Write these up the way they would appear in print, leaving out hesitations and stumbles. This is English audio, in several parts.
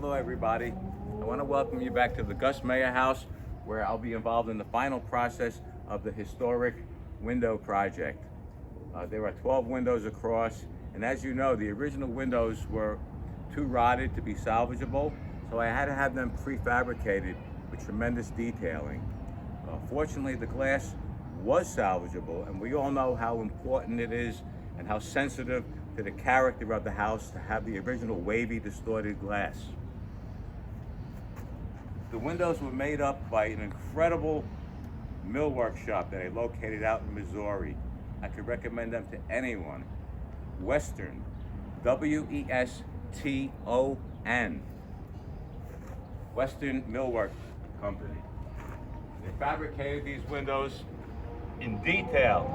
Hello everybody. I want to welcome you back to the Gus Mayer House, where I'll be involved in the final process of the historic window project. There are 12 windows across, and as you know, the original windows were too rotted to be salvageable, so I had to have them prefabricated with tremendous detailing. Fortunately, the glass was salvageable, and we all know how important it is and how sensitive to the character of the house to have the original wavy, distorted glass. The windows were made up by an incredible millwork shop that I located out in Missouri. I could recommend them to anyone. Weston, W-E-S-T-O-N. Weston Millwork Company. They fabricated these windows in detail.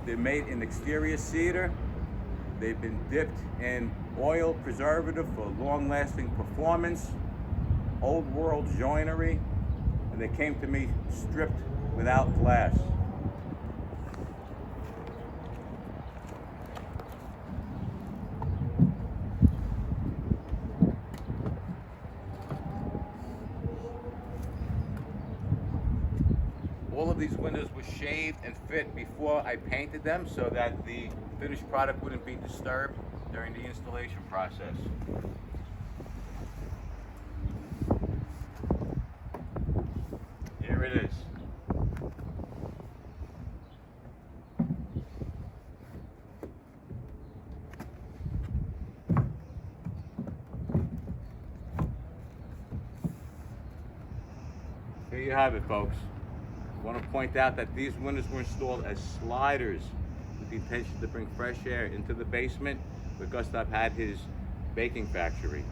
They're made in exterior cedar. They've been dipped in oil preservative for long-lasting performance, old world joinery, and they came to me stripped without glass. All of these windows were shaved and fit before I painted them so that the finished product wouldn't be disturbed during the installation process. Here it is. Here you have it, folks. I want to point out that these windows were installed as sliders with the intention to bring fresh air into the basement where Gustav had his baking factory.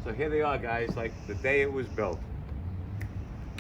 So here they are, guys, like the day it was built.